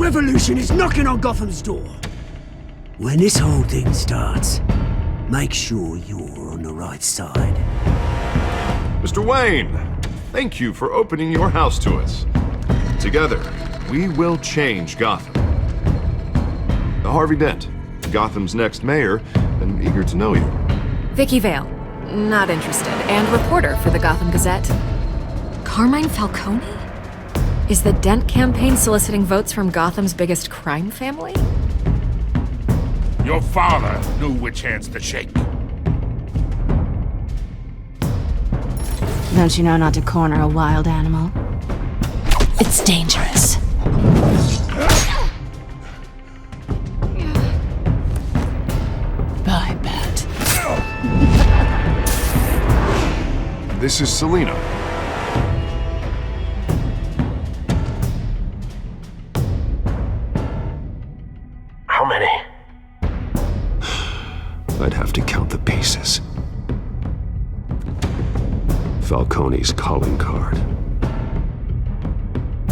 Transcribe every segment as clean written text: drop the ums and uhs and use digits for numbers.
revolution is knocking on Gotham's door. When this whole thing starts, make sure you're on the right side. Mr. Wayne, thank you for opening your house to us. Together, we will change Gotham. Harvey Dent, Gotham's next mayor, and eager to know you. Vicky Vale, not interested, and reporter for the Gotham Gazette. Carmine Falcone? Is the Dent campaign soliciting votes from Gotham's biggest crime family? Your father knew which hands to shake. Don't you know not to corner a wild animal? It's dangerous. Bye, Bat. This is Selina. How many? I'd have to count the pieces. Falcone's calling card.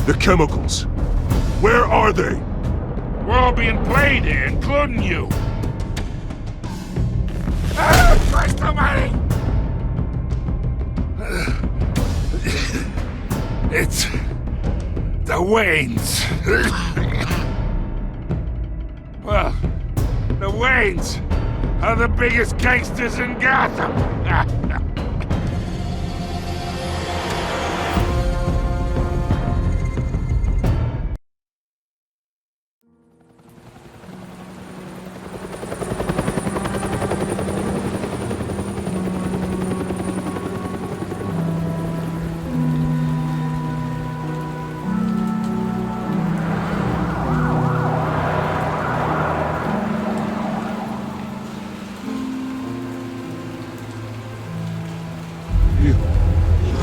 The chemicals. Where are they? We're all being played here, including you. Christ almighty! It's the Waynes. Well, the Waynes are the biggest gangsters in Gotham.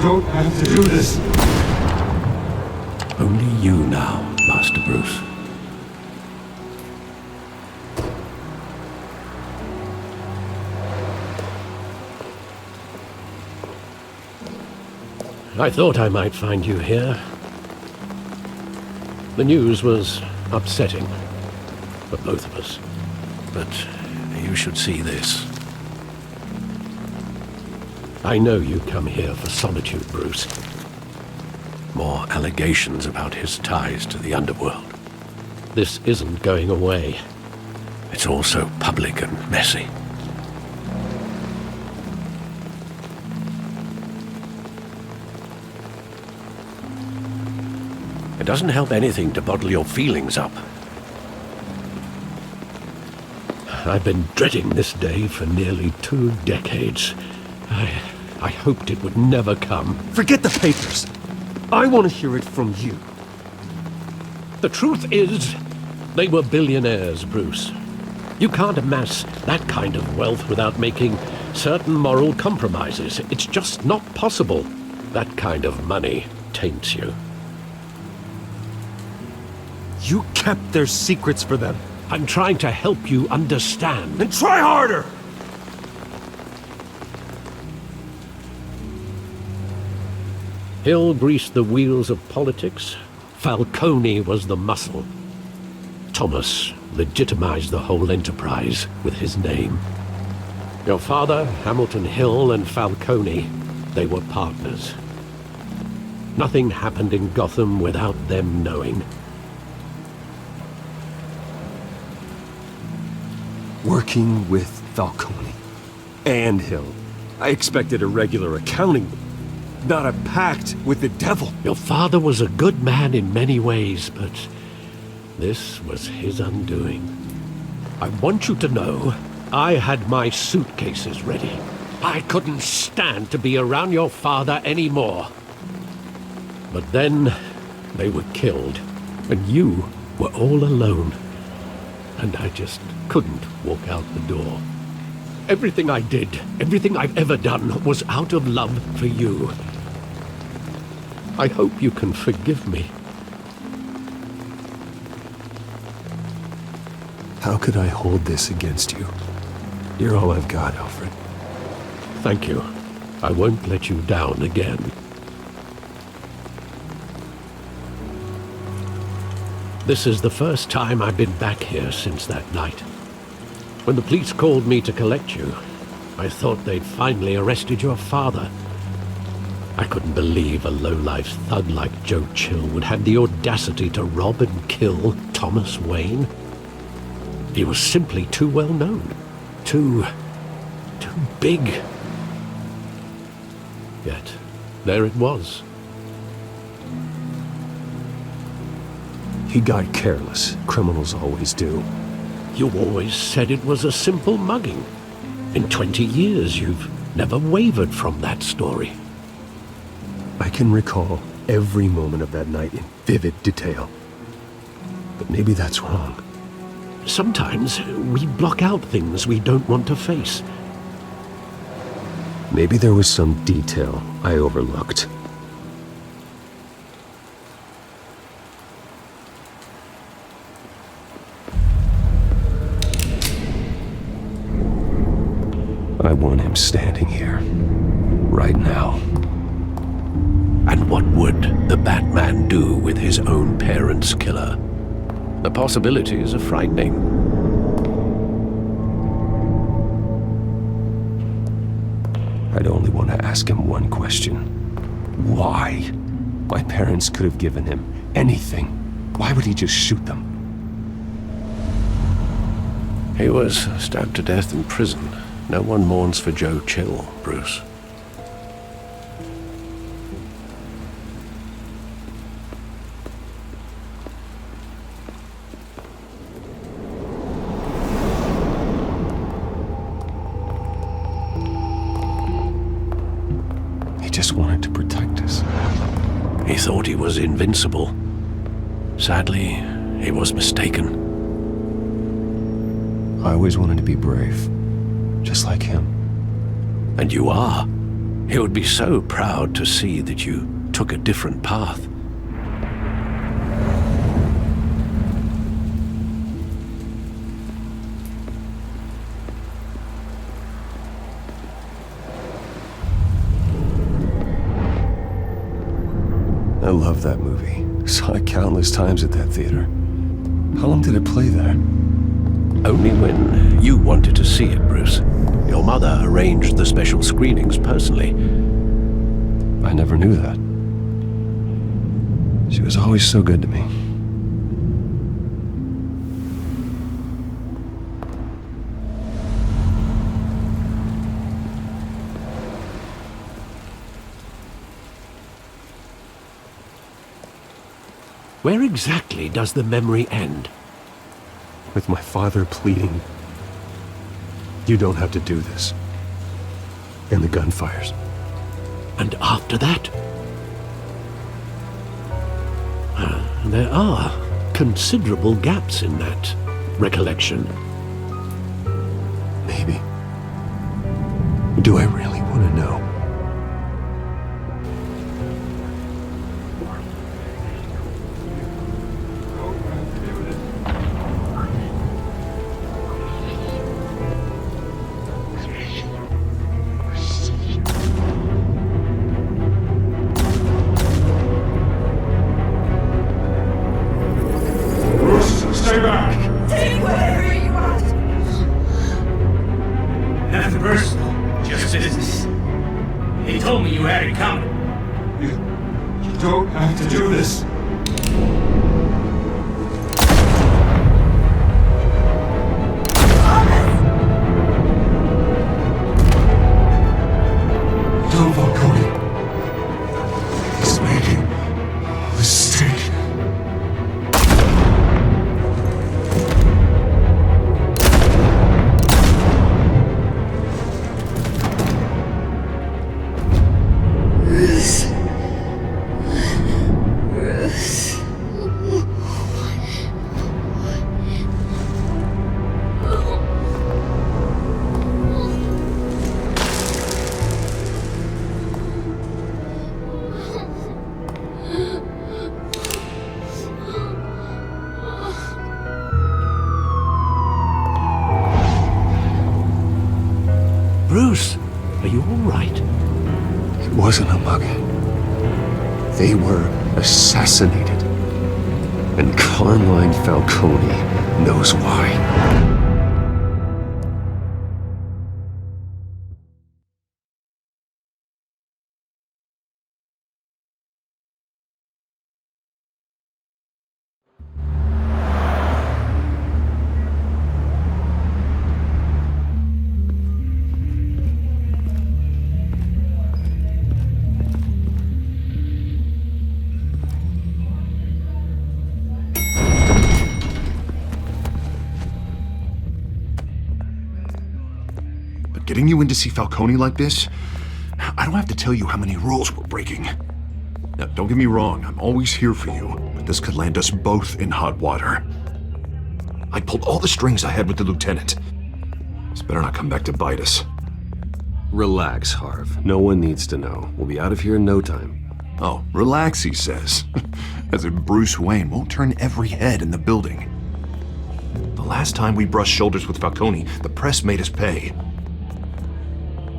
Don't have to do this. Only you now, Master Bruce. I thought I might find you here. The news was upsetting for both of us. But you should see this. I know you come here for solitude, Bruce. More allegations about his ties to the underworld. This isn't going away. It's all so public and messy. It doesn't help anything to bottle your feelings up. I've been dreading this day for nearly 2 decades. I hoped it would never come. Forget the papers. I want to hear it from you. The truth is, they were billionaires, Bruce. You can't amass that kind of wealth without making certain moral compromises. It's just not possible. That kind of money taints you. You kept their secrets for them. I'm trying to help you understand. Then try harder! Hill greased the wheels of politics. Falcone was the muscle. Thomas legitimized the whole enterprise with his name. Your father, Hamilton Hill, and Falcone, they were partners. Nothing happened in Gotham without them knowing. Working with Falcone and Hill. I expected a regular accounting, not a pact with the devil. Your father was a good man in many ways, but this was his undoing. I want you to know, I had my suitcases ready. I couldn't stand to be around your father anymore. But then, they were killed, and you were all alone. And I just couldn't walk out the door. Everything I did, everything I've ever done, was out of love for you. I hope you can forgive me. How could I hold this against you? You're all I've got, Alfred. Thank you. I won't let you down again. This is the first time I've been back here since that night. When the police called me to collect you, I thought they'd finally arrested your father. I couldn't believe a low-life thug like Joe Chill would have the audacity to rob and kill Thomas Wayne. He was simply too well known. Too big. Yet, there it was. He got careless. Criminals always do. You always said it was a simple mugging. In 20 years, you've never wavered from that story. I can recall every moment of that night in vivid detail. But maybe that's wrong. Sometimes we block out things we don't want to face. Maybe there was some detail I overlooked. I want him standing here, right now. And what would the Batman do with his own parents' killer? The possibilities are frightening. I'd only want to ask him one question. Why? My parents could have given him anything. Why would he just shoot them? He was stabbed to death in prison. No one mourns for Joe Chill, Bruce. He just wanted to protect us. He thought he was invincible. Sadly, he was mistaken. I always wanted to be brave. Just like him. And you are. He would be so proud to see that you took a different path. I love that movie. Saw it countless times at that theater. How long did it play there? Only when you wanted to see it, Bruce. Your mother arranged the special screenings personally. I never knew that. She was always so good to me. Where exactly does the memory end? With my father pleading, "You don't have to do this." And the gunfires. And after that? There are considerable gaps in that recollection. Maybe. Do I really want to know? Stay back! Take whatever you want! Nothing personal, just business. He told me you had it coming. You don't have to do this. Don't Falcone. He's making a mistake. Bruce, are you all right? It wasn't a mugging. They were assassinated. And Carmine Falcone knows why. Getting you in to see Falcone like this? I don't have to tell you how many rules we're breaking. Now, don't get me wrong, I'm always here for you, but this could land us both in hot water. I pulled all the strings I had with the lieutenant. This better not come back to bite us. Relax, Harv. No one needs to know. We'll be out of here in no time. Oh, relax, he says. As if Bruce Wayne won't turn every head in the building. The last time we brushed shoulders with Falcone, the press made us pay.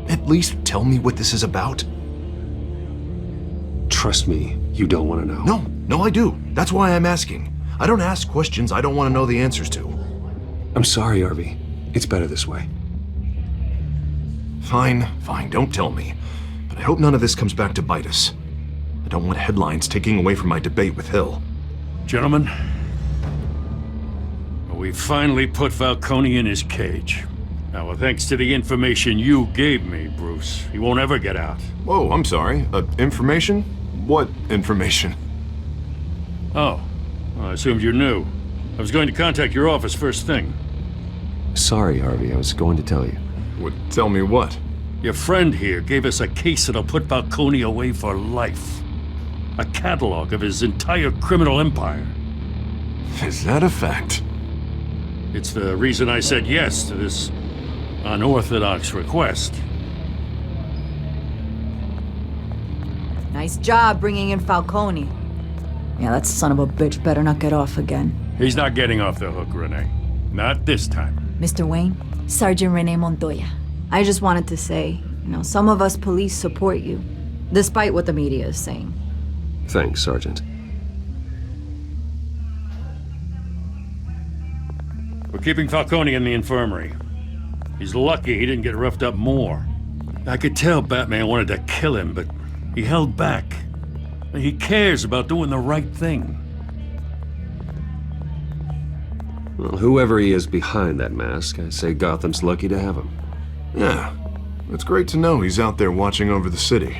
At least tell me what this is about. Trust me, you don't want to know. No, I do. That's why I'm asking. I don't ask questions I don't want to know the answers to. I'm sorry, Harvey. It's better this way. Fine, don't tell me. But I hope none of this comes back to bite us. I don't want headlines taking away from my debate with Hill. Gentlemen, we finally put Falcone in his cage. Now, thanks to the information you gave me, Bruce, he won't ever get out. Whoa, I'm sorry. Information? What information? Oh, well, I assumed you knew. I was going to contact your office first thing. Sorry, Harvey. I was going to tell you. Tell me what? Your friend here gave us a case that'll put Falcone away for life. A catalog of his entire criminal empire. Is that a fact? It's the reason I said yes to this unorthodox request. Nice job bringing in Falcone. Yeah, that son of a bitch better not get off again. He's not getting off the hook, Renee. Not this time. Mr. Wayne, Sergeant Renee Montoya. I just wanted to say, some of us police support you, despite what the media is saying. Thanks, Sergeant. We're keeping Falcone in the infirmary. He's lucky he didn't get roughed up more. I could tell Batman wanted to kill him, but he held back. He cares about doing the right thing. Well, whoever he is behind that mask, I say Gotham's lucky to have him. Yeah, it's great to know he's out there watching over the city.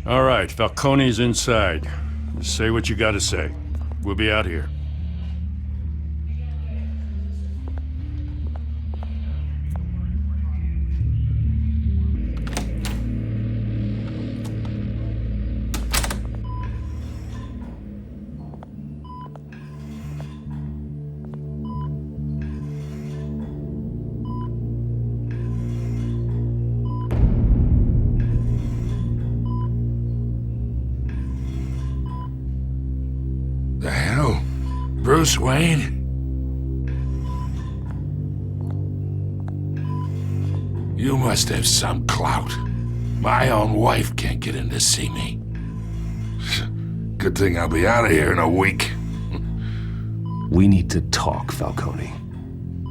All right, Falcone's inside. Just say what you gotta say. We'll be out here. The hell? Bruce Wayne? You must have some clout. My own wife can't get in to see me. Good thing I'll be out of here in a week. We need to talk, Falcone.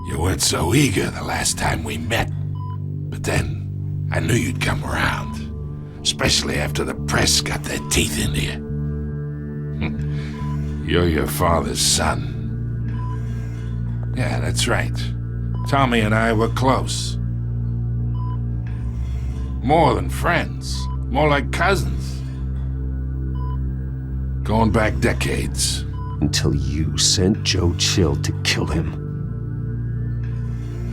You weren't so eager the last time we met. But then, I knew you'd come around. Especially after the press got their teeth into you. You're your father's son. Yeah, that's right. Tommy and I were close. More than friends. More like cousins. Going back decades. Until you sent Joe Chill to kill him.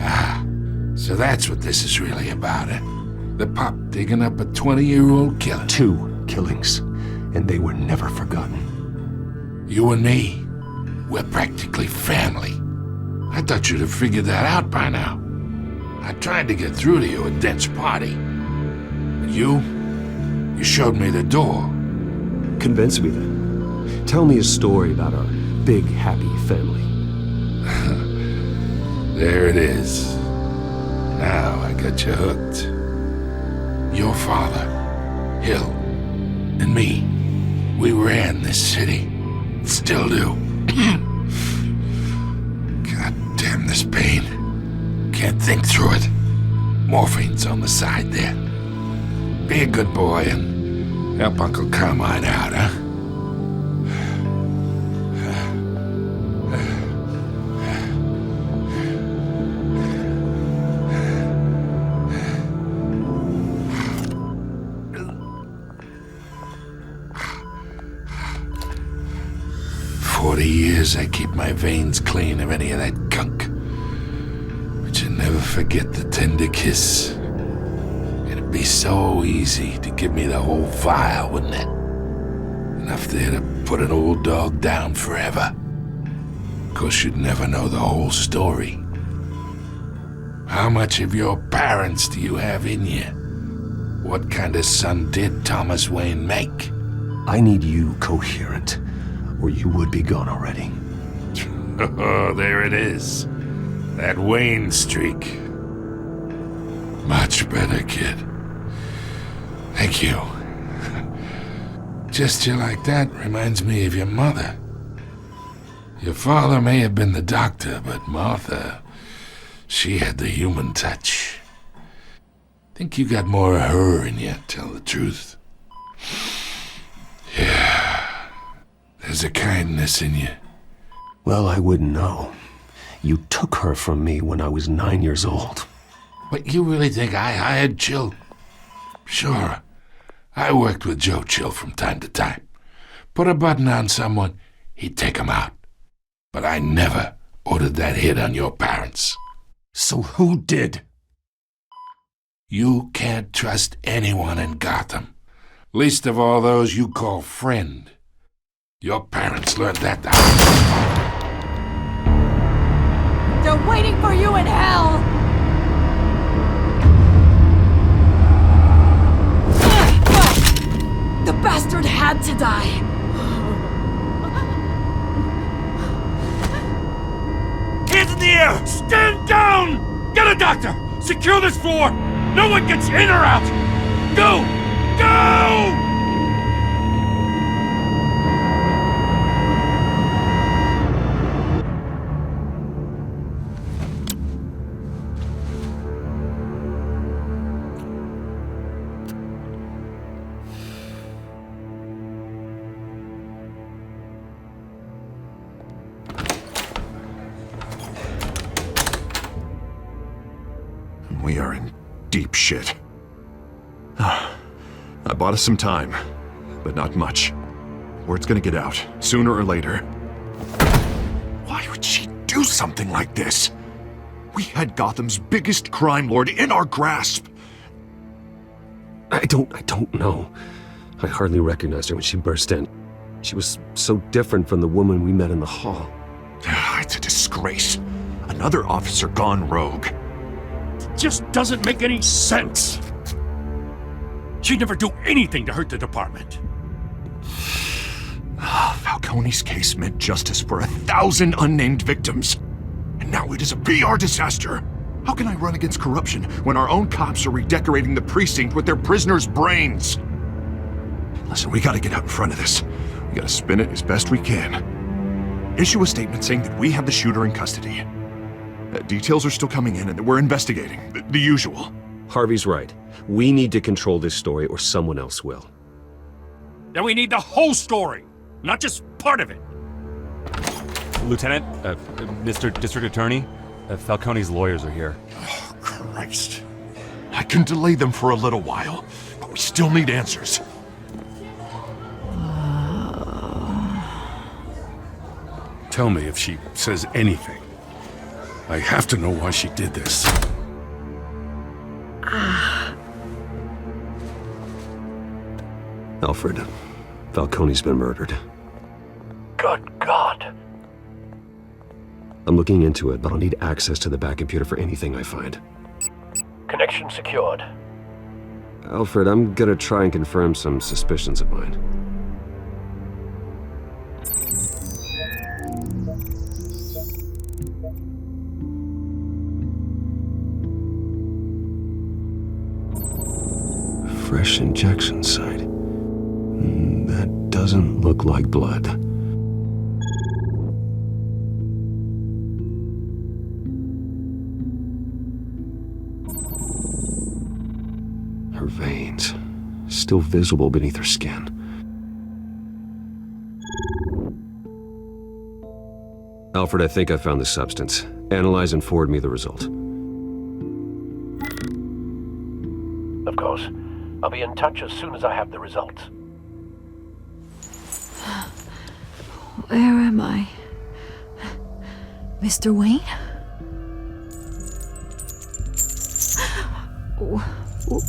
Ah, so that's what this is really about, eh? The pup digging up a 20-year-old killer. 2 killings, and they were never forgotten. You and me, we're practically family. I thought you'd have figured that out by now. I tried to get through to you at Dent's party. But you showed me the door. Convince me then. Tell me a story about our big, happy family. There it is. Now I got you hooked. Your father, Hill, and me. We ran this city. Still do. God damn this pain. Can't think through it. Morphine's on the side there. Be a good boy and help Uncle Carmine out, huh? 40 years I keep my veins clean of any of that gunk. But you never forget the tender kiss. It'd be so easy to give me the whole vial, wouldn't it? Enough there to put an old dog down forever. Of course, you'd never know the whole story. How much of your parents do you have in you? What kind of son did Thomas Wayne make? I need you coherent, or you would be gone already. Oh, there it is. That Wayne streak. Much better, kid. Thank you. Gesture like that reminds me of your mother. Your father may have been the doctor, but Martha, she had the human touch. Think you got more of her in you, tell the truth. Yeah. There's a kindness in you. Well, I wouldn't know. You took her from me when I was 9 years old. But you really think I hired Chill? Sure. I worked with Joe Chill from time to time. Put a button on someone, he'd take him out. But I never ordered that hit on your parents. So who did? You can't trust anyone in Gotham. Least of all those you call friend. Your parents learned that the They're waiting for you in hell! The bastard had to die! Hands in the air! Stand down! Get a doctor! Secure this floor! No one gets in or out! Go! Go! We are in deep shit. I bought us some time, but not much. Word's gonna get out, sooner or later. Why would she do something like this? We had Gotham's biggest crime lord in our grasp. I don't know. I hardly recognized her when she burst in. She was so different from the woman we met in the hall. It's a disgrace. Another officer gone rogue. Just doesn't make any sense. She'd never do anything to hurt the department. Falcone's case meant justice for 1,000 unnamed victims. And now it is a PR disaster. How can I run against corruption when our own cops are redecorating the precinct with their prisoners' brains? Listen, we gotta get out in front of this. We gotta spin it as best we can. Issue a statement saying that we have the shooter in custody. Details are still coming in and that we're investigating. The usual. Harvey's right. We need to control this story or someone else will. Then we need the whole story, not just part of it. Lieutenant, Mr. District Attorney, Falcone's lawyers are here. Oh, Christ. I can delay them for a little while, but we still need answers. Tell me if she says anything. I have to know why she did this. Alfred, Falcone's been murdered. Good God. I'm looking into it, but I'll need access to the back computer for anything I find. Connection secured. Alfred, I'm gonna try and confirm some suspicions of mine. Fresh injection site. That doesn't look like blood. Her veins, still visible beneath her skin. Alfred, I think I found the substance. Analyze and forward me the result. Of course. I'll be in touch as soon as I have the results. Where am I? Mr. Wayne?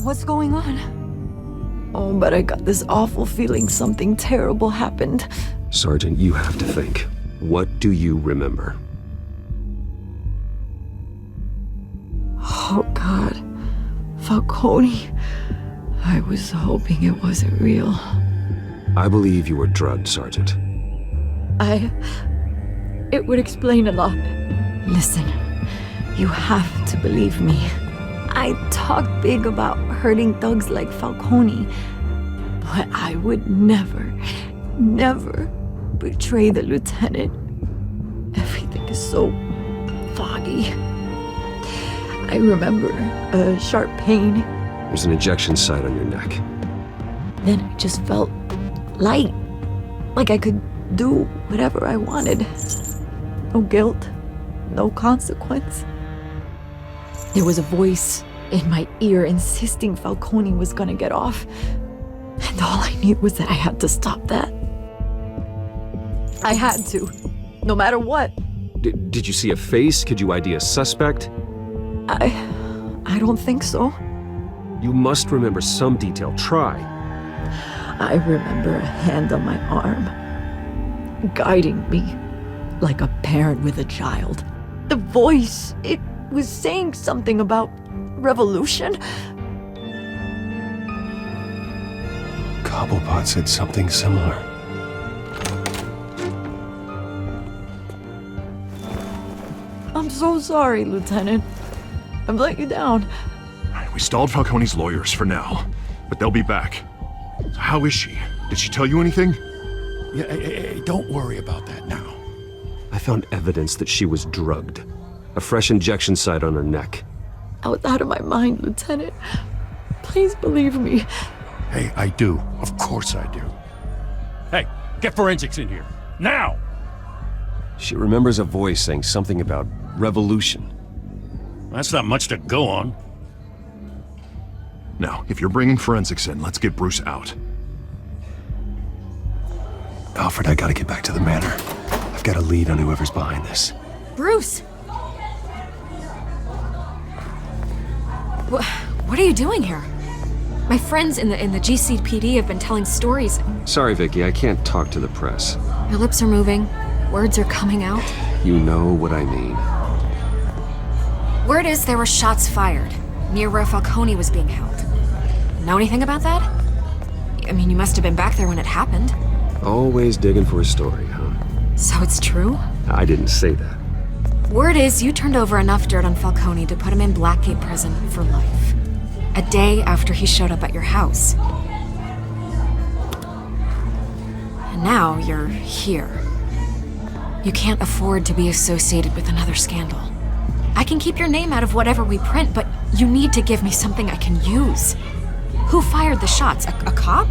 What's going on? Oh, but I got this awful feeling something terrible happened. Sergeant, you have to think. What do you remember? Oh, God. Falcone. I was hoping it wasn't real. I believe you were drugged, Sergeant. It would explain a lot. Listen, you have to believe me. I talk big about hurting thugs like Falcone, but I would never betray the lieutenant. Everything is so foggy. I remember a sharp pain. There's an injection site on your neck. Then I just felt light, like I could do whatever I wanted. No guilt, no consequence. There was a voice in my ear insisting Falcone was gonna get off. And all I knew was that I had to stop that. I had to, no matter what. Did you see a face? Could you ID a suspect? I don't think so. You must remember some detail. Try. I remember a hand on my arm, guiding me like a parent with a child. The voice, it was saying something about revolution. Cobblepot said something similar. I'm so sorry, Lieutenant. I've let you down. We stalled Falcone's lawyers for now, but they'll be back. So how is she? Did she tell you anything? Yeah, hey, don't worry about that now. I found evidence that she was drugged. A fresh injection site on her neck. I was out of my mind, Lieutenant. Please believe me. Hey, I do. Of course I do. Hey, get forensics in here. Now! She remembers a voice saying something about revolution. That's not much to go on. Now, if you're bringing forensics in, let's get Bruce out. Alfred, I gotta get back to the manor. I've got a lead on whoever's behind this. Bruce! What are you doing here? My friends in the GCPD have been telling stories. Sorry, Vicky, I can't talk to the press. Your lips are moving. Words are coming out. You know what I mean. Word is there were shots fired near where Falcone was being held. Know anything about that? I mean, you must have been back there when it happened. Always digging for a story, huh? So it's true? I didn't say that. Word is you turned over enough dirt on Falcone to put him in Blackgate Prison for life. A day after he showed up at your house. And now you're here. You can't afford to be associated with another scandal. I can keep your name out of whatever we print, but you need to give me something I can use. Who fired the shots? A cop?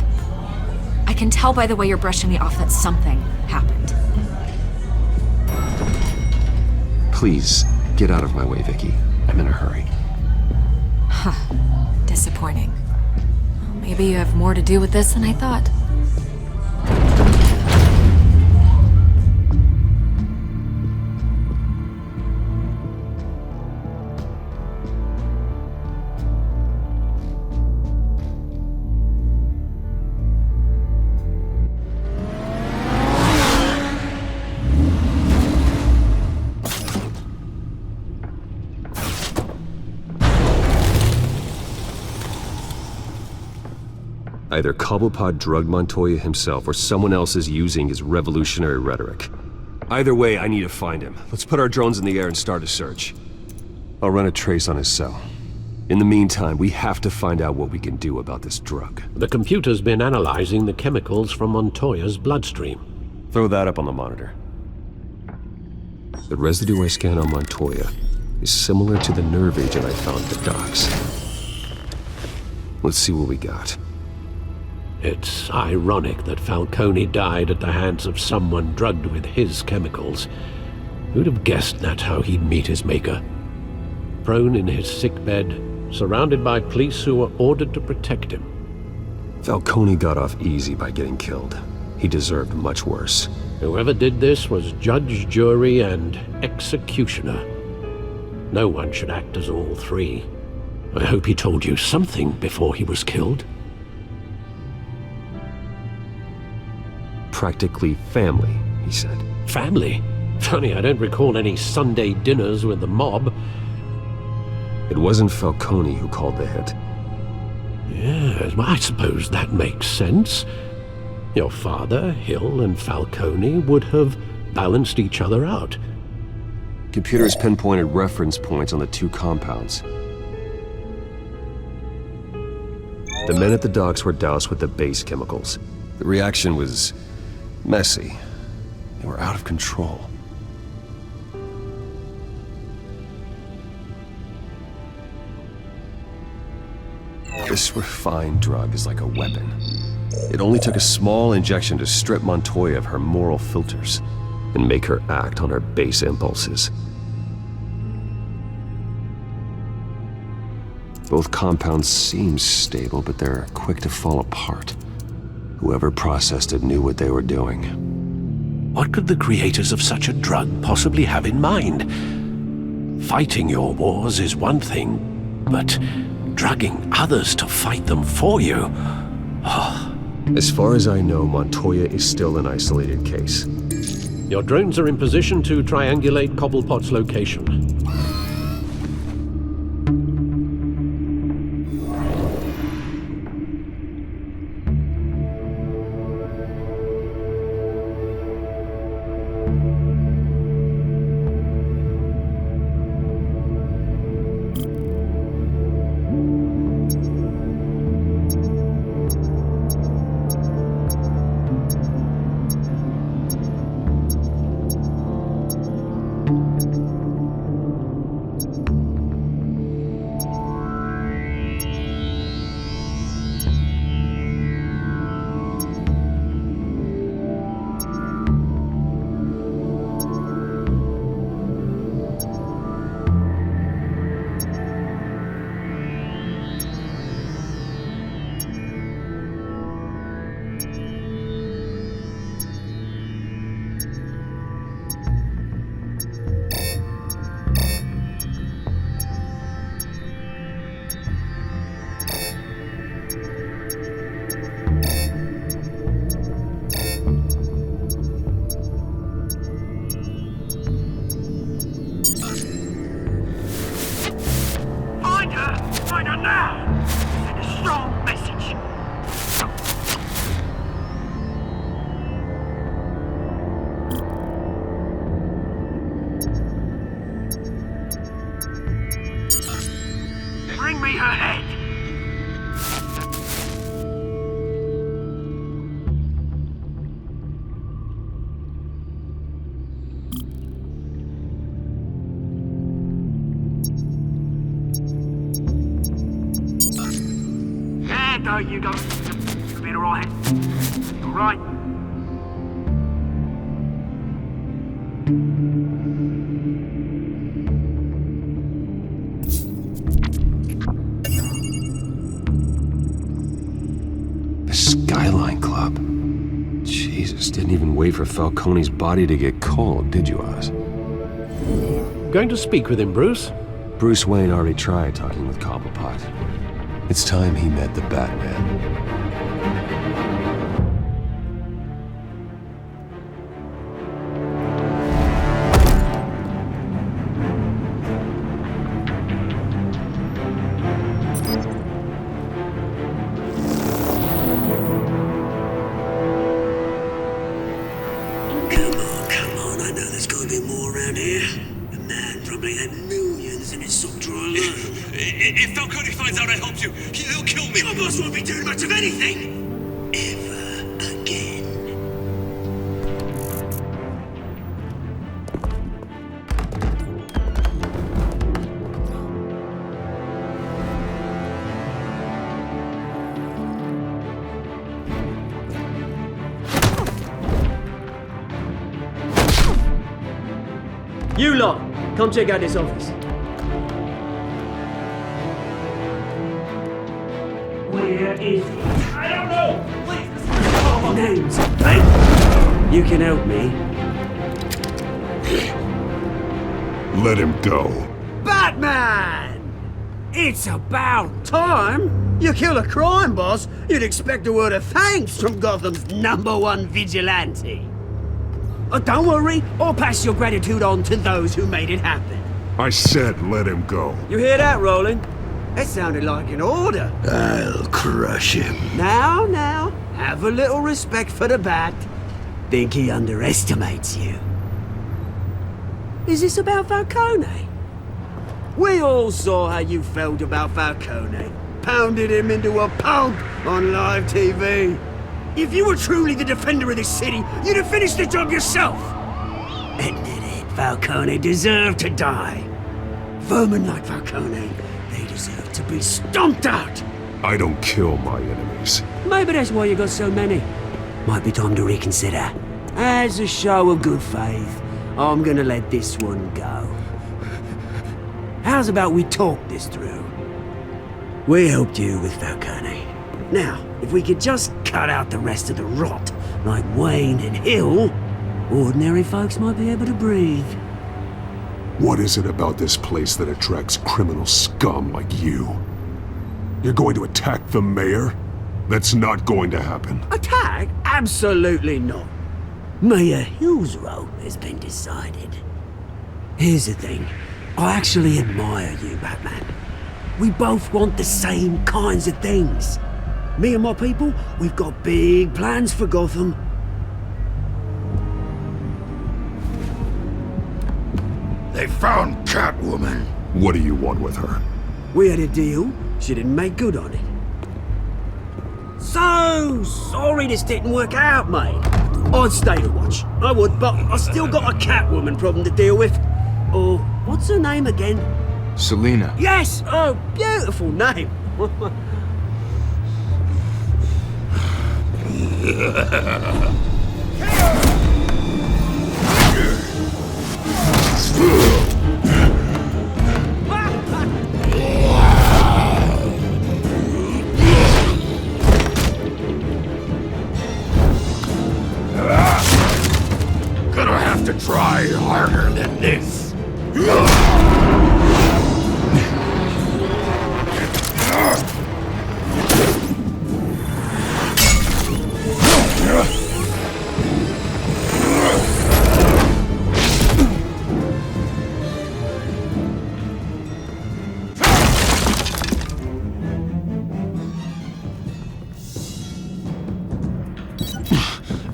I can tell by the way you're brushing me off that something happened. Please, get out of my way, Vicky. I'm in a hurry. Huh. Disappointing. Well, maybe you have more to do with this than I thought. Either Cobblepot drugged Montoya himself or someone else is using his revolutionary rhetoric. Either way, I need to find him. Let's put our drones in the air and start a search. I'll run a trace on his cell. In the meantime, we have to find out what we can do about this drug. The computer's been analyzing the chemicals from Montoya's bloodstream. Throw that up on the monitor. The residue I scanned on Montoya is similar to the nerve agent I found at the docks. Let's see what we got. It's ironic that Falcone died at the hands of someone drugged with his chemicals. Who'd have guessed that's how he'd meet his maker? Prone in his sickbed, surrounded by police who were ordered to protect him. Falcone got off easy by getting killed. He deserved much worse. Whoever did this was judge, jury, and executioner. No one should act as all three. I hope he told you something before he was killed. Practically family, he said. Family? Funny, I don't recall any Sunday dinners with the mob. It wasn't Falcone who called the hit. Yes, well, I suppose that makes sense. Your father, Hill, and Falcone would have balanced each other out. Computers pinpointed reference points on the two compounds. The men at the docks were doused with the base chemicals. The reaction was messy. They were out of control. This refined drug is like a weapon. It only took a small injection to strip Montoya of her moral filters and make her act on her base impulses. Both compounds seem stable, but they're quick to fall apart. Whoever processed it knew what they were doing. What could the creators of such a drug possibly have in mind? Fighting your wars is one thing, but drugging others to fight them for you? As far as I know, Montoya is still an isolated case. Your drones are in position to triangulate Cobblepot's location. Find her now! Send a strong message. Bring me her head! There you go. You'll be alright. Alright. The Skyline Club. Jesus, didn't even wait for Falcone's body to get cold, did you, Oz? Going to speak with him, Bruce? Bruce Wayne already tried talking with Cobblepot. It's time he met the Batman. Come on, I know there's gotta be more around here. The man probably had millions in his sock drawer alone. If Falcone help you. He'll kill me. Your boss won't be doing much of anything. Ever again. You lot, come check out this office. Where is he? I don't know! Please, names, right? You can help me. Let him go. Batman! It's about time! You kill a crime boss, you'd expect a word of thanks from Gotham's #1 vigilante. Don't worry, I'll pass your gratitude on to those who made it happen. I said let him go. You hear that, Roland? That sounded like an order. I'll crush him. Now, have a little respect for the Bat. Think he underestimates you. Is this about Falcone? We all saw how you felt about Falcone. Pounded him into a pulp on live TV. If you were truly the defender of this city, you'd have finished the job yourself. Admit it, Falcone deserved to die. Vermin like Falcone, they deserve to be stomped out. I don't kill my enemies. Maybe that's why you got so many. Might be time to reconsider. As a show of good faith, I'm gonna let this one go. How's about we talk this through? We helped you with Falcone. Now, if we could just cut out the rest of the rot, like Wayne and Hill, ordinary folks might be able to breathe. What is it about this place that attracts criminal scum like you? You're going to attack the mayor? That's not going to happen. Attack? Absolutely not. Mayor Hill's role has been decided. Here's the thing. I actually admire you, Batman. We both want the same kinds of things. Me and my people, we've got big plans for Gotham. They found Catwoman. What do you want with her? We had a deal. She didn't make good on it. So sorry this didn't work out, mate. I'd stay to watch. I would, but I still got a Catwoman problem to deal with. Or, what's her name again? Selina. Yes! Oh, beautiful name. Gonna have to try harder than this.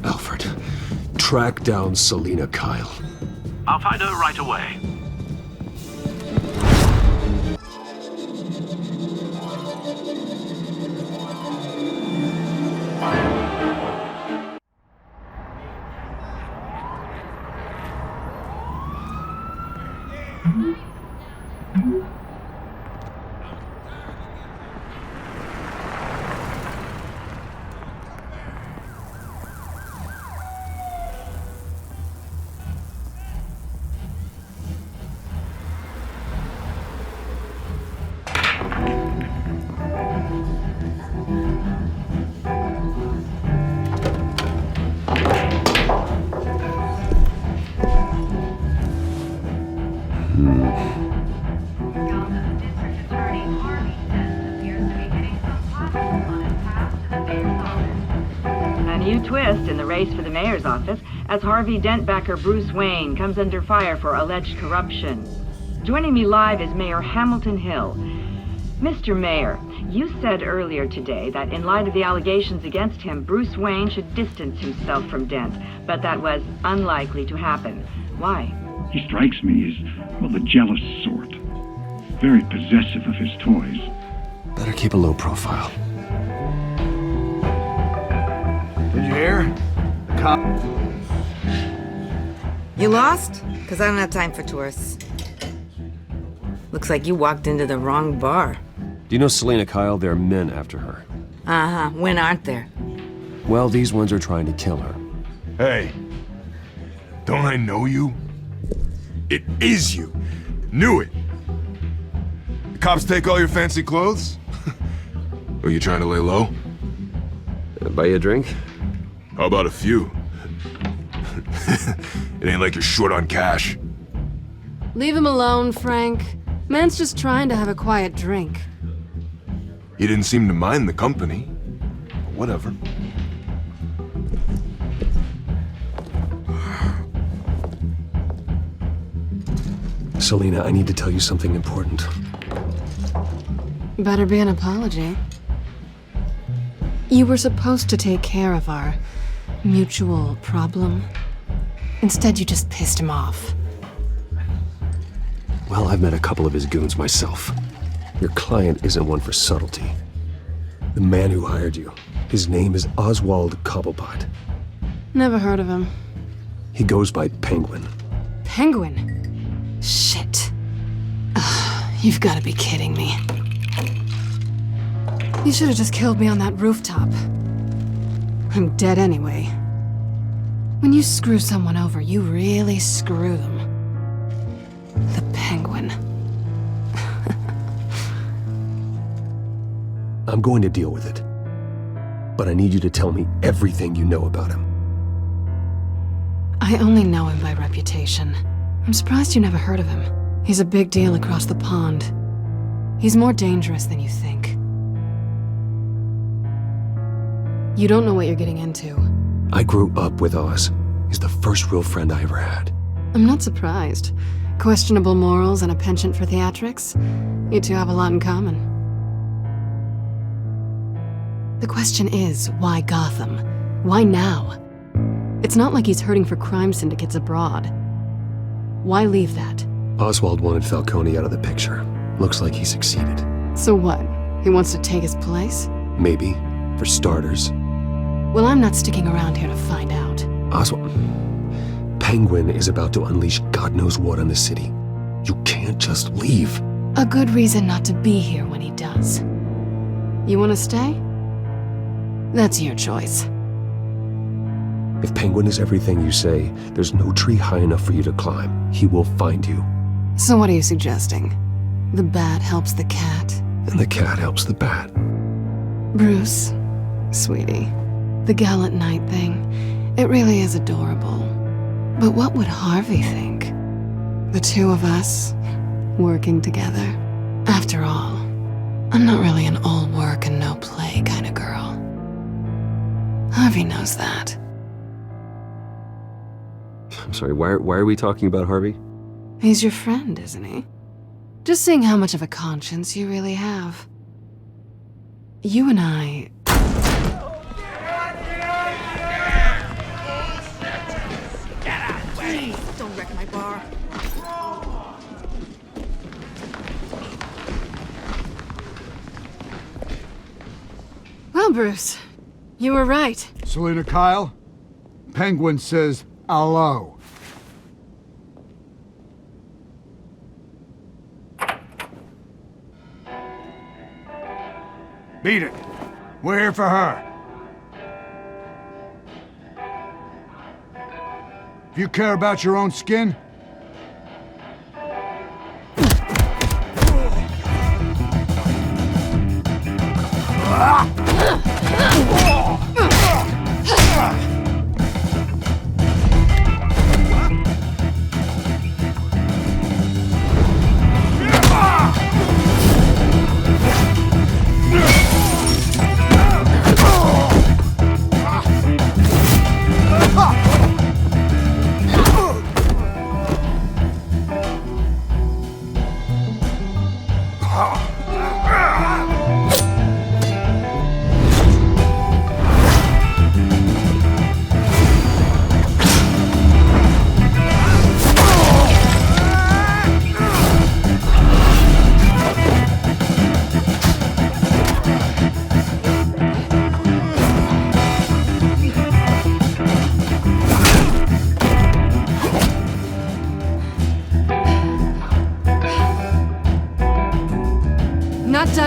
Alfred, track down Selina Kyle. I'll find her right away. Twist in the race for the mayor's office as Harvey Dent backer Bruce Wayne comes under fire for alleged corruption. Joining me live is Mayor Hamilton Hill. Mr. Mayor, you said earlier today that in light of the allegations against him, Bruce Wayne should distance himself from Dent, but that was unlikely to happen. Why? He strikes me as, well, the jealous sort. Very possessive of his toys. Better keep a low profile. Did you hear? The cop... You lost? Because I don't have time for tourists. Looks like you walked into the wrong bar. Do you know Selena Kyle? There are men after her. Uh-huh. When aren't there? Well, these ones are trying to kill her. Hey. Don't I know you? It is you. Knew it. The cops take all your fancy clothes? Are you trying to lay low? Buy you a drink? How about a few? It ain't like you're short on cash. Leave him alone, Frank. Man's just trying to have a quiet drink. He didn't seem to mind the company. But whatever. Selena, I need to tell you something important. Better be an apology. You were supposed to take care of our mutual problem. Instead, you just pissed him off. Well, I've met a couple of his goons myself. Your client isn't one for subtlety. The man who hired you, his name is Oswald Cobblepot. Never heard of him. He goes by Penguin. Penguin? Shit. Ugh, you've got to be kidding me. You should have just killed me on that rooftop. I'm dead anyway. When you screw someone over, you really screw them. The Penguin. I'm going to deal with it. But I need you to tell me everything you know about him. I only know him by reputation. I'm surprised you never heard of him. He's a big deal across the pond. He's more dangerous than you think. You don't know what you're getting into. I grew up with Oz. He's the first real friend I ever had. I'm not surprised. Questionable morals and a penchant for theatrics. You two have a lot in common. The question is, why Gotham? Why now? It's not like he's hurting for crime syndicates abroad. Why leave that? Oswald wanted Falcone out of the picture. Looks like he succeeded. So what? He wants to take his place? Maybe. For starters. Well, I'm not sticking around here to find out. Oswald... Penguin is about to unleash God knows what on the city. You can't just leave. A good reason not to be here when he does. You want to stay? That's your choice. If Penguin is everything you say, there's no tree high enough for you to climb. He will find you. So what are you suggesting? The bat helps the cat? And the cat helps the bat. Bruce, sweetie, the gallant knight thing, it really is adorable. But what would Harvey think? The two of us, working together. After all, I'm not really an all work and no play kind of girl. Harvey knows that. I'm sorry, why are we talking about Harvey? He's your friend, isn't he? Just seeing how much of a conscience you really have. You and I... Please, don't wreck my bar. Well, Bruce, you were right. Selena Kyle? Penguin says hello. Beat it. We're here for her. If you care about your own skin,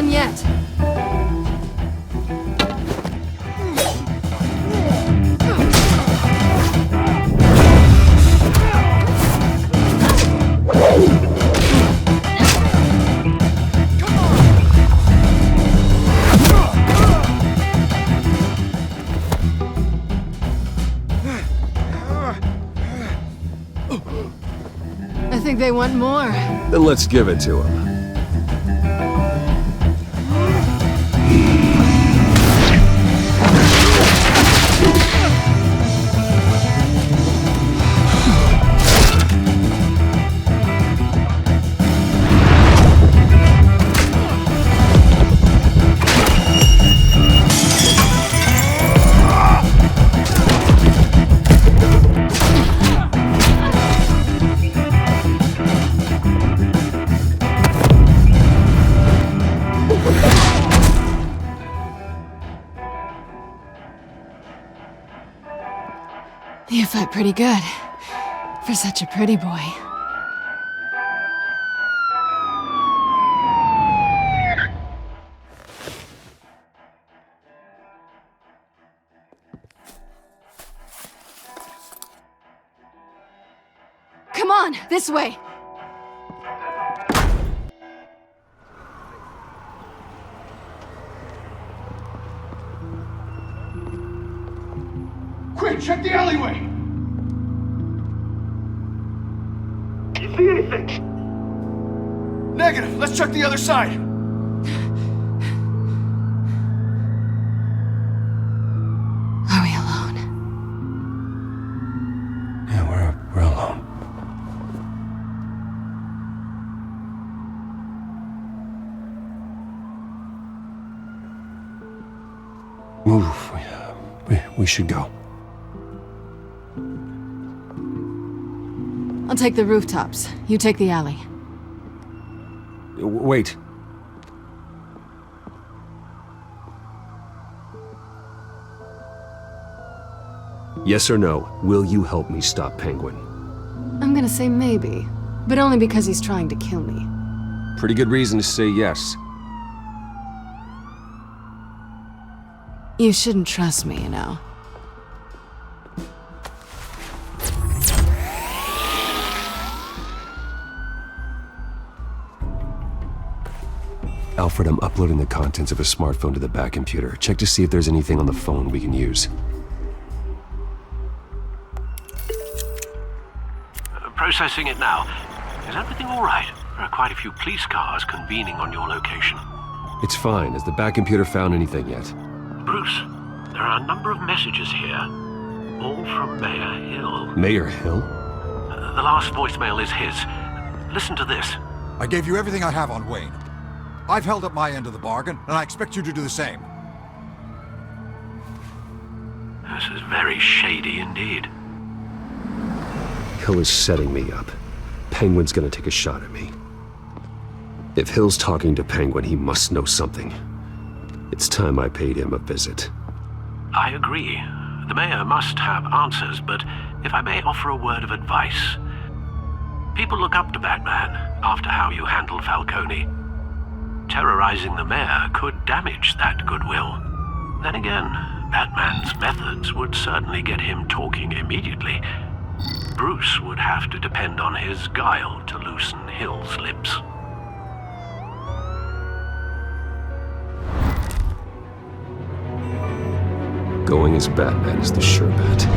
done yet. I think they want more. Then let's give it to him. You fight pretty good. For such a pretty boy. Come on, this way! Quick, check the alleyway! You see anything? Negative. Let's check the other side. Are we alone? Yeah, we're alone. Move. We should go. I'll take the rooftops. You take the alley. Wait. Yes or no, will you help me stop Penguin? I'm gonna say maybe, but only because he's trying to kill me. Pretty good reason to say yes. You shouldn't trust me, you know. Alfred, I'm uploading the contents of a smartphone to the back computer. Check to see if there's anything on the phone we can use. Processing it now. Is everything all right? There are quite a few police cars convening on your location. It's fine. Has the back computer found anything yet? Bruce, there are a number of messages here. All from Mayor Hill. Mayor Hill? The last voicemail is his. Listen to this. I gave you everything I have on Wayne. I've held up my end of the bargain, and I expect you to do the same. This is very shady indeed. Hill is setting me up. Penguin's gonna take a shot at me. If Hill's talking to Penguin, he must know something. It's time I paid him a visit. I agree. The mayor must have answers, but if I may offer a word of advice. People look up to Batman after how you handled Falcone. Terrorizing the mayor could damage that goodwill. Then again, Batman's methods would certainly get him talking immediately. Bruce would have to depend on his guile to loosen Hill's lips. Going as Batman is the sure bet.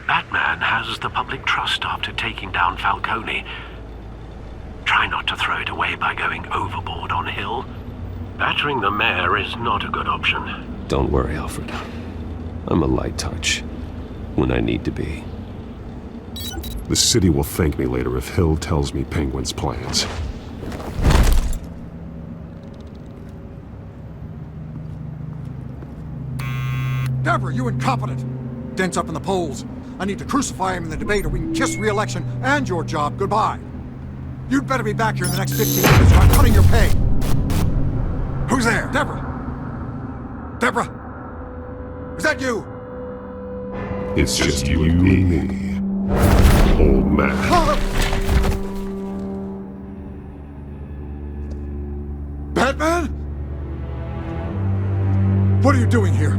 Batman has the public trust after taking down Falcone. Try not to throw it away by going overboard on Hill. Battering the mayor is not a good option. Don't worry, Alfred. I'm a light touch when I need to be. The city will thank me later if Hill tells me Penguin's plans. Deborah, you incompetent! Dent's up in the polls. I need to crucify him in the debate or we can kiss re-election and your job goodbye. You'd better be back here in the next 15 minutes or I'm cutting your pay. Who's there? Deborah? Deborah? Is that you? It's just you and me, old man. Batman? What are you doing here?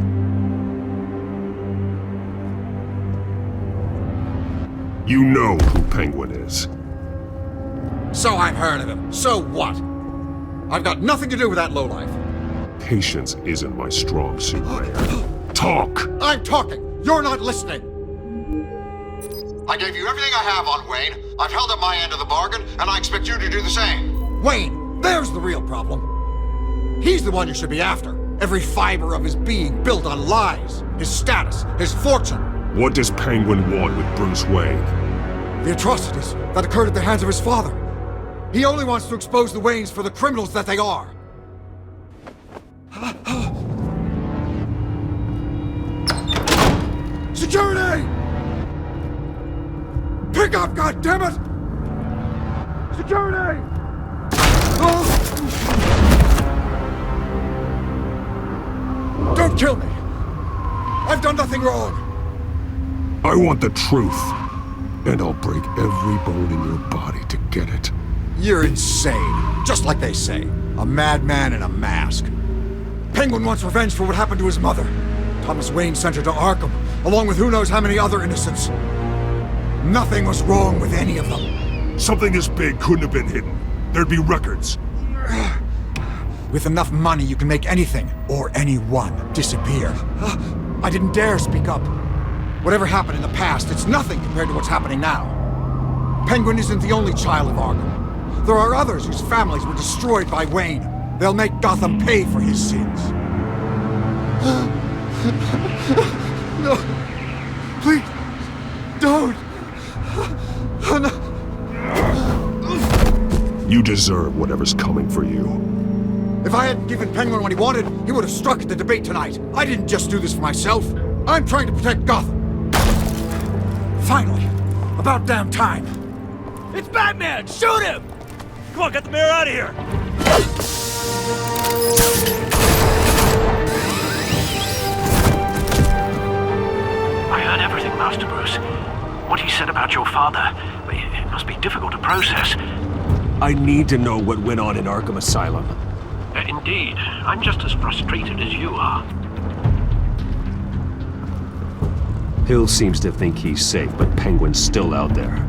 You know who Penguin is. So I've heard of him. So what? I've got nothing to do with that lowlife. Patience isn't my strong suit, Mayor. Talk! I'm talking! You're not listening! I gave you everything I have on Wayne. I've held up my end of the bargain, and I expect you to do the same. Wayne, there's the real problem. He's the one you should be after. Every fiber of his being built on lies. His status, his fortune. What does Penguin want with Bruce Wayne? The atrocities that occurred at the hands of his father. He only wants to expose the Waynes for the criminals that they are. Security! Pick up, goddammit! Security! Don't kill me! I've done nothing wrong! I want the truth, and I'll break every bone in your body to get it. You're insane, just like they say. A madman in a mask. Penguin wants revenge for what happened to his mother. Thomas Wayne sent her to Arkham, along with who knows how many other innocents. Nothing was wrong with any of them. Something this big couldn't have been hidden. There'd be records. With enough money, you can make anything, or anyone, disappear. I didn't dare speak up. Whatever happened in the past, it's nothing compared to what's happening now. Penguin isn't the only child of Arkham. There are others whose families were destroyed by Wayne. They'll make Gotham pay for his sins. No. Please. Don't. No. You deserve whatever's coming for you. If I hadn't given Penguin what he wanted, he would have struck at the debate tonight. I didn't just do this for myself. I'm trying to protect Gotham. Finally. About damn time. It's Batman! Shoot him! Come on, get the mayor out of here! I heard everything, Master Bruce. What he said about your father, it must be difficult to process. I need to know what went on in Arkham Asylum. Indeed. I'm just as frustrated as you are. Hill seems to think he's safe, but Penguin's still out there.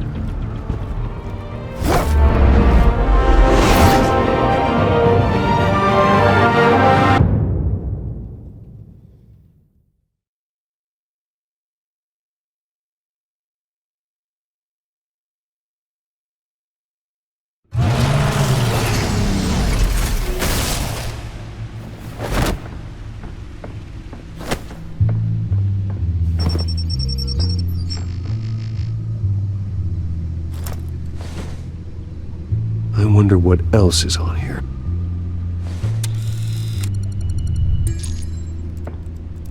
I wonder what else is on here.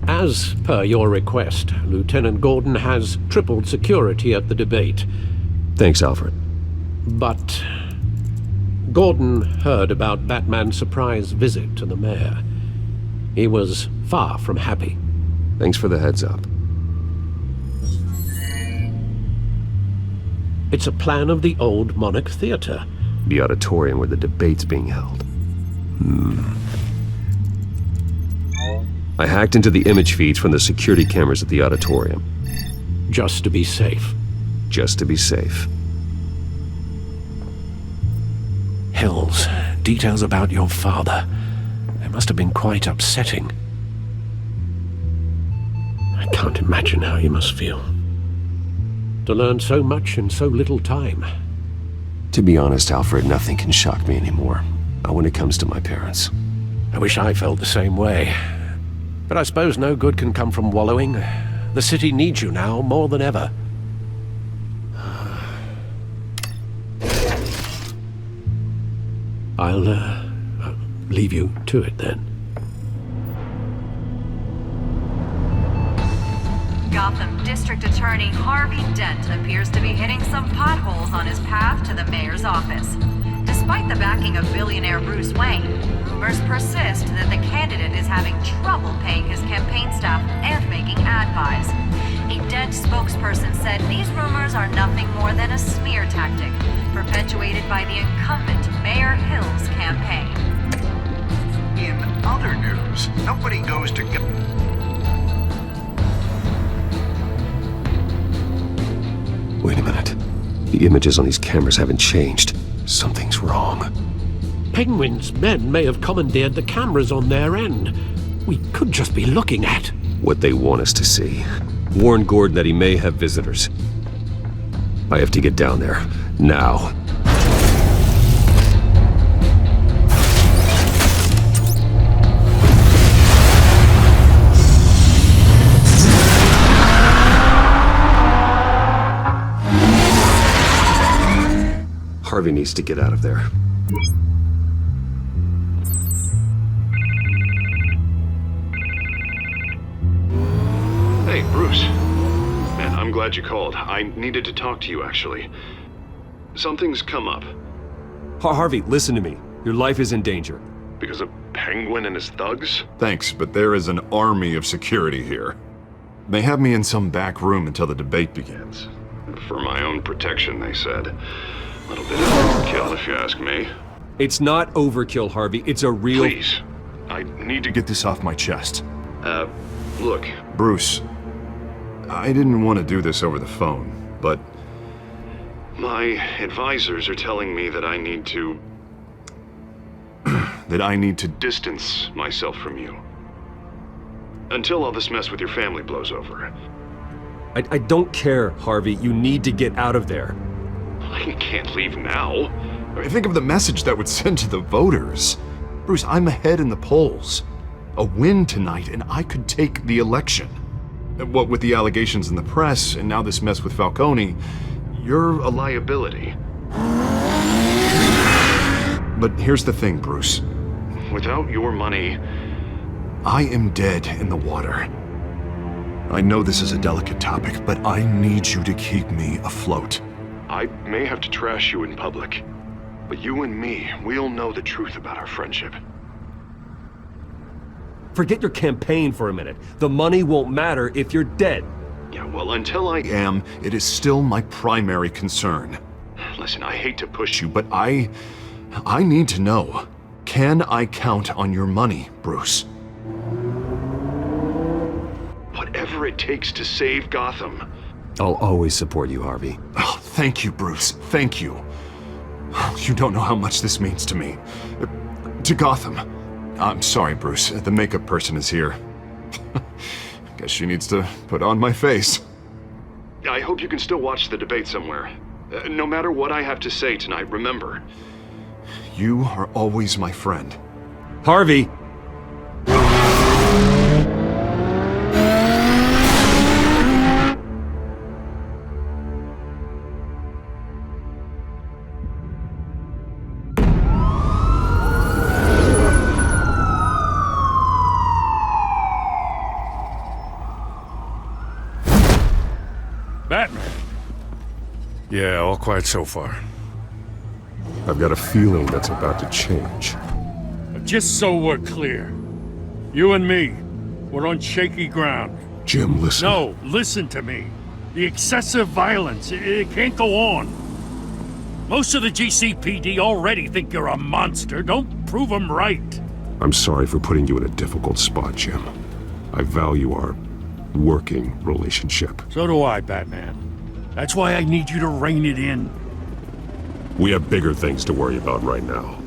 As per your request, Lieutenant Gordon has tripled security at the debate. Thanks, Alfred. But Gordon heard about Batman's surprise visit to the mayor. He was far from happy. Thanks for the heads up. It's a plan of the old Monarch Theater. The auditorium where the debate's being held. I hacked into the image feeds from the security cameras at the auditorium. Just to be safe. Just to be safe. Hills, details about your father. They must have been quite upsetting. I can't imagine how you must feel. To learn so much in so little time. To be honest, Alfred, nothing can shock me anymore. Not when it comes to my parents. I wish I felt the same way. But I suppose no good can come from wallowing. The city needs you now more than ever. I'll leave you to it then. Gotham District Attorney Harvey Dent appears to be hitting some potholes on his path to the mayor's office. Despite the backing of billionaire Bruce Wayne, rumors persist that the candidate is having trouble paying his campaign staff and making ad buys. A Dent spokesperson said these rumors are nothing more than a smear tactic, perpetuated by the incumbent Mayor Hill's campaign. In other news, nobody goes to Wait a minute. The images on these cameras haven't changed. Something's wrong. Penguin's men may have commandeered the cameras on their end. We could just be looking at what they want us to see. Warn Gordon that he may have visitors. I have to get down there. Now. Harvey needs to get out of there. Hey, Bruce. Man, I'm glad you called. I needed to talk to you, actually. Something's come up. Harvey, listen to me. Your life is in danger. Because of Penguin and his thugs? Thanks, but there is an army of security here. They have me in some back room until the debate begins. For my own protection, they said. A little bit of overkill, if you ask me. It's not overkill, Harvey. It's a real... Please. I need to get this off my chest. Look, Bruce, I didn't want to do this over the phone, but my advisors are telling me that I need to... that I need to distance myself from you. Until all this mess with your family blows over. I don't care, Harvey. You need to get out of there. I can't leave now. Think of the message that would send to the voters. Bruce, I'm ahead in the polls. A win tonight, and I could take the election. What with the allegations in the press, and now this mess with Falcone, you're a liability. But here's the thing, Bruce. Without your money, I am dead in the water. I know this is a delicate topic, but I need you to keep me afloat. I may have to trash you in public, but you and me, we'll know the truth about our friendship. Forget your campaign for a minute. The money won't matter if you're dead. Yeah, well, until I am, it is still my primary concern. Listen, I hate to push you, but I need to know. Can I count on your money, Bruce? Whatever it takes to save Gotham. I'll always support you, Harvey. Oh, thank you, Bruce. Thank you. You don't know how much this means to me. To Gotham. I'm sorry, Bruce. The makeup person is here. Guess she needs to put on my face. I hope you can still watch the debate somewhere. No matter what I have to say tonight, remember, you are always my friend. Harvey! Batman. Yeah, all quiet so far. I've got a feeling that's about to change. Just so we're clear, you and me, we're on shaky ground. Jim, listen. No, listen to me. The excessive violence, it can't go on. Most of the GCPD already think you're a monster. Don't prove them right. I'm sorry for putting you in a difficult spot, Jim. I value our working relationship. So do I, Batman. That's why I need you to rein it in. We have bigger things to worry about right now.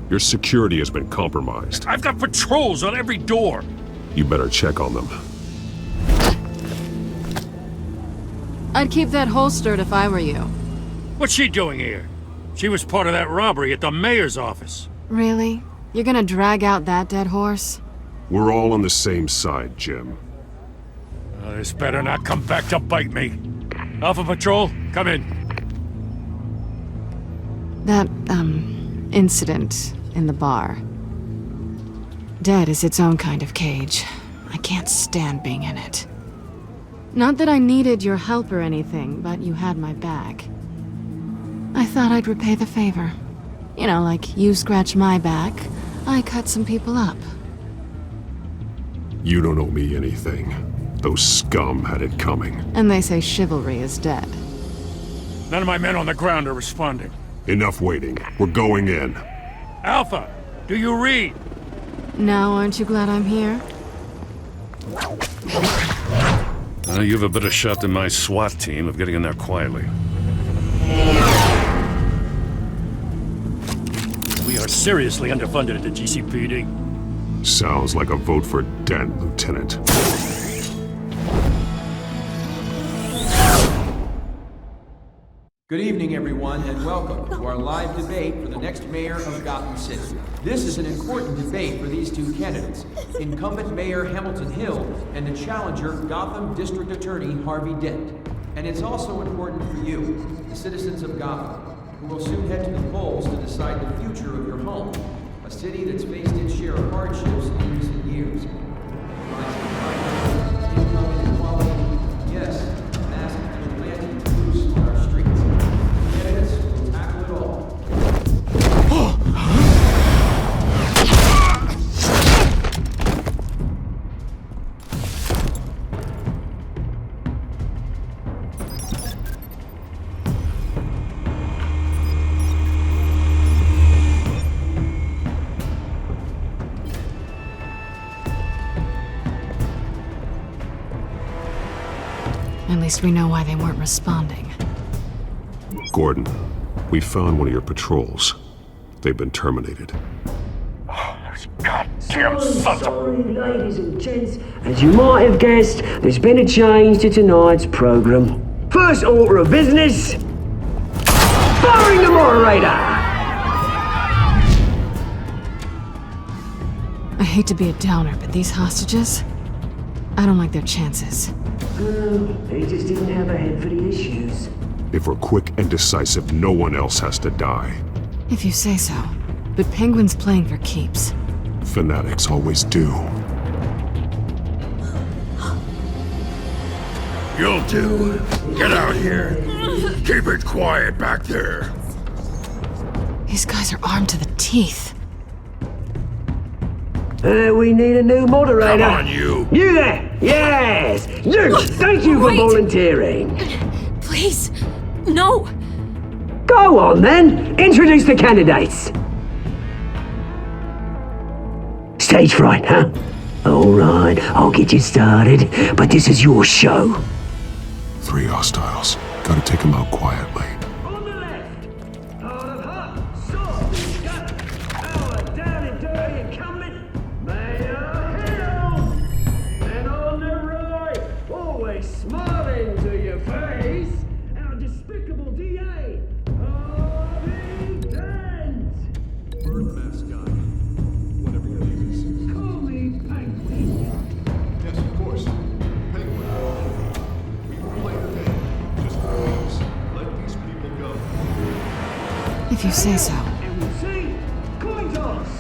Your security has been compromised. I've got patrols on every door. You better check on them. I'd keep that holstered if I were you. What's she doing here? She was part of that robbery at the mayor's office. Really? You're gonna drag out that dead horse? We're all on the same side, Jim. This better not come back to bite me. Alpha Patrol, come in. That, incident in the bar. Dead is its own kind of cage. I can't stand being in it. Not that I needed your help or anything, but you had my back. I thought I'd repay the favor. You know, like you scratch my back, I cut some people up. You don't owe me anything. Those scum had it coming. And they say chivalry is dead. None of my men on the ground are responding. Enough waiting. We're going in. Alpha, do you read? Now aren't you glad I'm here? You have a better shot than my SWAT team of getting in there quietly. We are seriously underfunded at the GCPD. Sounds like a vote for Dent, Lieutenant. Good evening, everyone, and welcome to our live debate for the next mayor of Gotham City. This is an important debate for these two candidates, incumbent Mayor Hamilton Hill and the challenger, Gotham District Attorney Harvey Dent. And it's also important for you, the citizens of Gotham, who will soon head to the polls to decide the future of your home, a city that's faced its share of hardships in recent years. Income inequality, yes, massive vigilante abuse on our streets. Candidates will tackle it all. At least we know why they weren't responding. Gordon, we found one of your patrols. They've been terminated. Goddamn sorry, ladies and gents. As you might have guessed, there's been a change to tonight's program. First order of business, firing the moderator! I hate to be a downer, but these hostages, I don't like their chances. They just didn't have a head for the issues. If we're quick and decisive, no one else has to die. If you say so. But Penguin's playing for keeps. Fanatics always do. You'll do. Get out here. Keep it quiet back there. These guys are armed to the teeth. We need a new moderator. Come on, you. You there! Yes! You! Thank you for volunteering. Please, no! Go on then! Introduce the candidates. Stage fright, huh? Alright, I'll get you started, but this is your show. 3 hostiles. Gotta take them out quietly. On the left, part of hot, soft, gut, our down and dirty incumbent, Mayor Hill. And on the right, always smiling to your face, our despicable DA, Harvey Dent. Bird mascot. Whatever your name is. Call me Penguin. Yes, of course. Penguin. We can play the game. Just please, let these people go. If you say so. And we'll see, coin toss.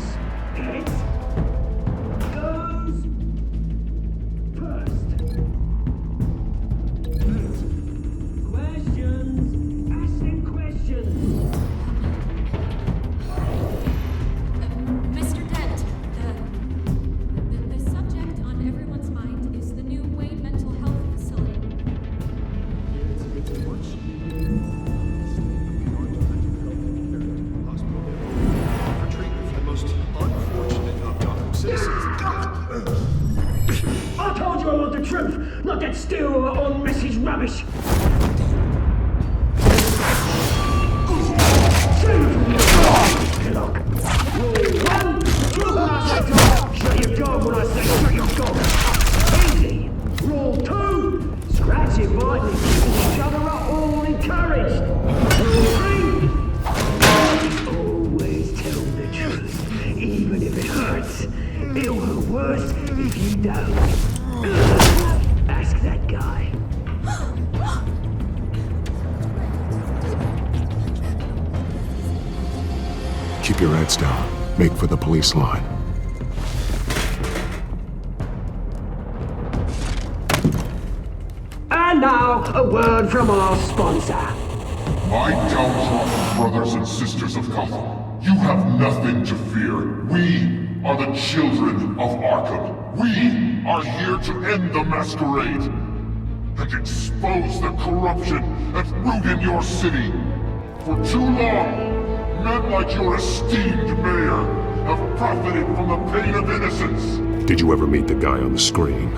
Heads goes first. Questions. Ask them questions. Mr. Dent, the subject on everyone's mind is the new Wayne Mental Health Facility. It's much hospital for treatment for the most unfortunate of Gotham citizens. I told you I want the truth, not that steel on message rubbish. Look. Rule 1, talk when I say talk, shut your dog when I say shut your dog. Easy. Rule 2, scratch it, bite and keep each other up, all encouraged. Rule 3, always tell the truth, even if it hurts. It'll hurt worse if you don't. Ask that guy. Keep Keep your heads down. Make for the police line. And now, a word from our sponsor. My downtrodden brothers and sisters of Gotham, you have nothing to fear. We are the children of Arkham. We are here to end the masquerade and expose the corruption that ruined your city. For too long, men like your esteemed mayor have profited from the pain of innocence. Did you ever meet the guy on the screen?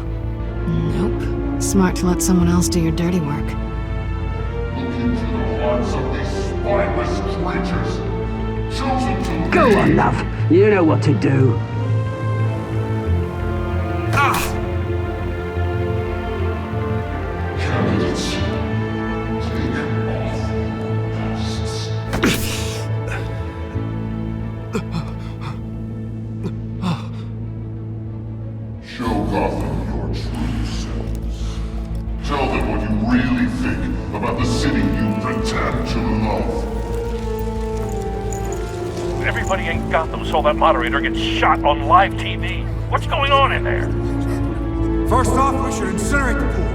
Nope. Smart to let someone else do your dirty work. Look into the hearts of these spineless creatures, chosen to Go lead. on, love. You know what to do. Candidates, take off your masks. Show Gotham your true selves. Tell them what you really think about the city you pretend to love. Everybody in Gotham saw that moderator get shot on live TV. What's going on in there? First off, we should incinerate the pool.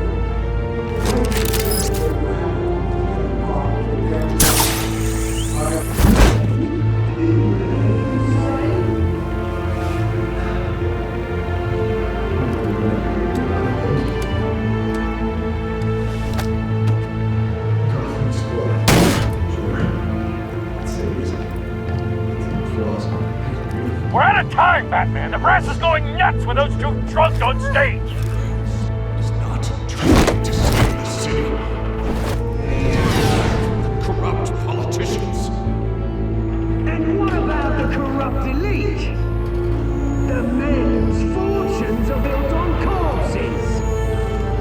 We're out of time, Batman. The brass is going nuts with those two drunks on stage. It's not trying to save the city. Corrupt politicians. And what about the corrupt elite? The men whose fortunes are built on corpses.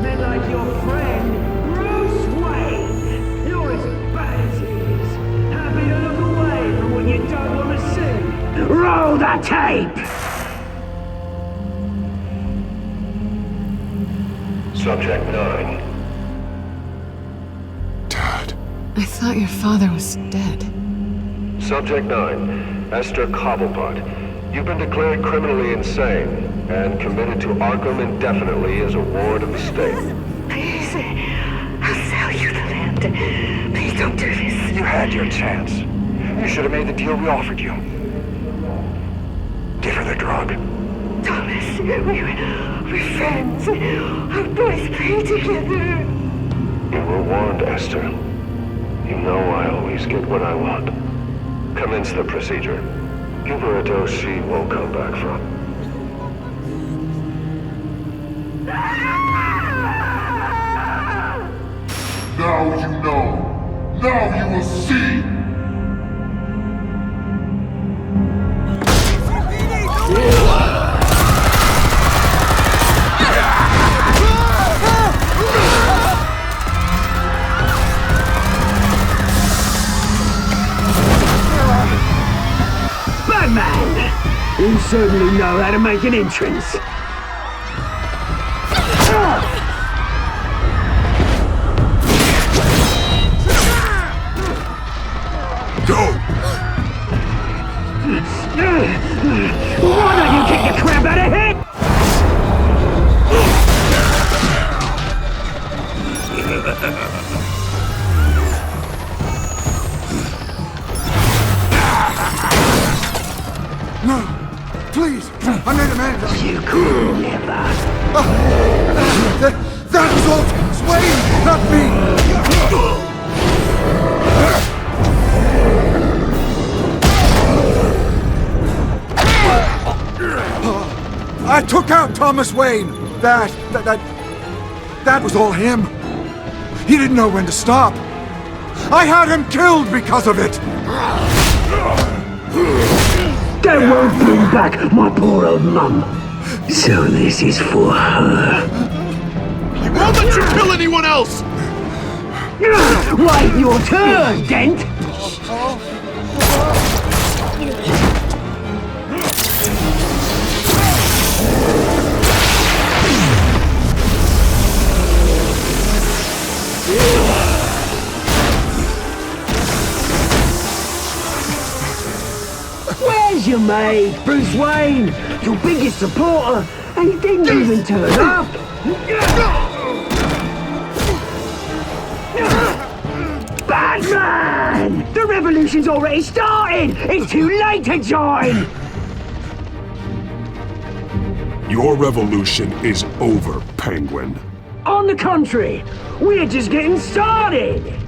Men like your friend, Bruce Wayne. You're as bad as he is. Happy to look away from what you don't want to see. Roll the tape! Subject 9. I thought your father was dead. Subject 9. Esther Cobblepot. You've been declared criminally insane and committed to Arkham indefinitely as a ward of the state. Please, I'll sell you the land. Please don't do this. You had your chance. You should have made the deal we offered you. Give her the drug. Thomas, we're friends. Our boys play together. You were warned, Esther. You know I always get what I want. Commence the procedure. Give her a dose she won't come back from. Now you know. Now you will see. Batman! You certainly know how to make an entrance. Why don't you kick the crap out of him? No! Please! I made a man! You could never. That was all Thomas Wayne, not me! I took out Thomas Wayne! That was all him! He didn't know when to stop! I had him killed because of it! That won't bring back my poor old mum. So this is for her. He won't let you kill anyone else! Wait your turn, Dent! me, Bruce Wayne, your biggest supporter, and he didn't even turn up. Batman! The revolution's already started! It's too late to join! Your revolution is over, Penguin. On the contrary, we're just getting started!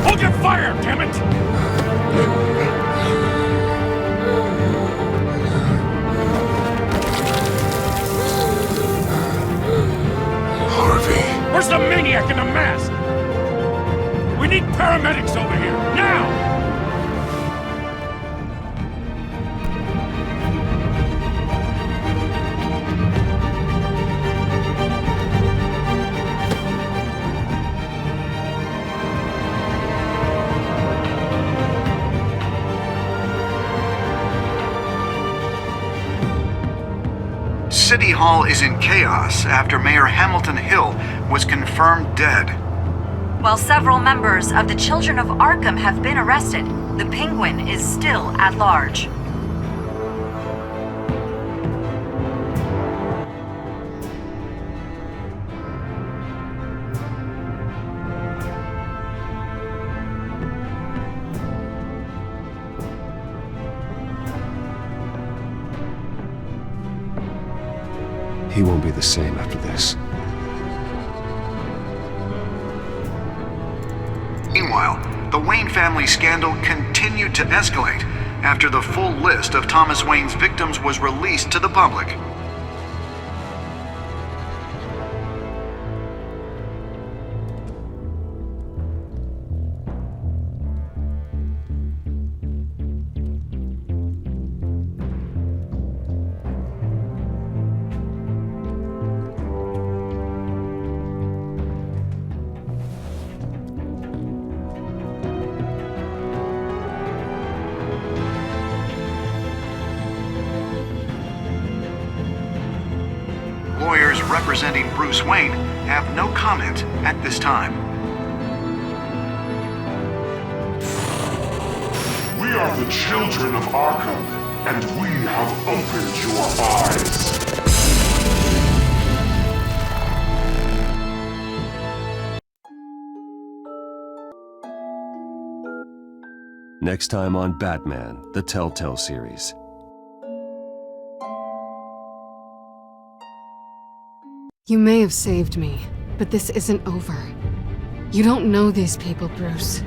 Hold your fire, damn it! Harvey. Where's the maniac in the mask? We need paramedics over here, now! City Hall is in chaos after Mayor Hamilton Hill was confirmed dead. While several members of the Children of Arkham have been arrested, the Penguin is still at large. He won't be the same after this. Meanwhile, the Wayne family scandal continued to escalate after the full list of Thomas Wayne's victims was released to the public. Lawyers representing Bruce Wayne have no comment at this time. We are the children of Arkham, and we have opened your eyes. Next time on Batman, the Telltale series. You may have saved me, but this isn't over. You don't know these people, Bruce.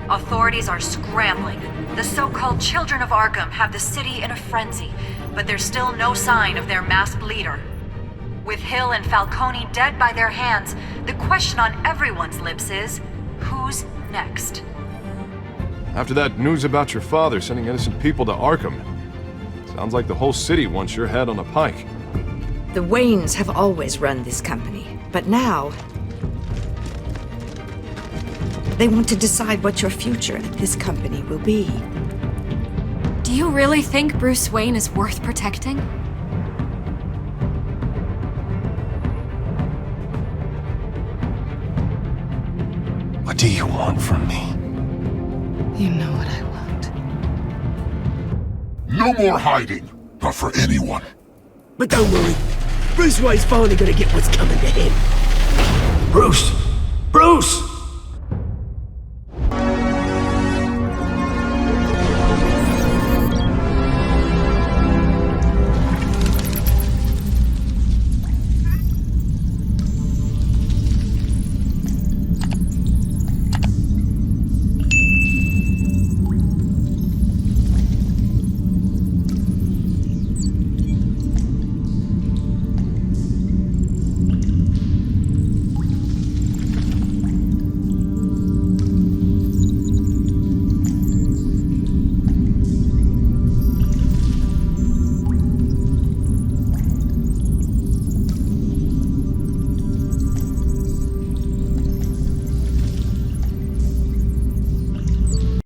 Authorities are scrambling. The so-called Children of Arkham have the city in a frenzy, but there's still no sign of their masked leader. With Hill and Falcone dead by their hands, the question on everyone's lips is, who's next? After that news about your father sending innocent people to Arkham, sounds like the whole city wants your head on a pike. The Waynes have always run this company, but now they want to decide what your future at this company will be. Do you really think Bruce Wayne is worth protecting? What do you want from me? You know what I want. No more hiding, not for anyone. But don't worry, Bruce Wayne's finally gonna get what's coming to him. Bruce! Bruce!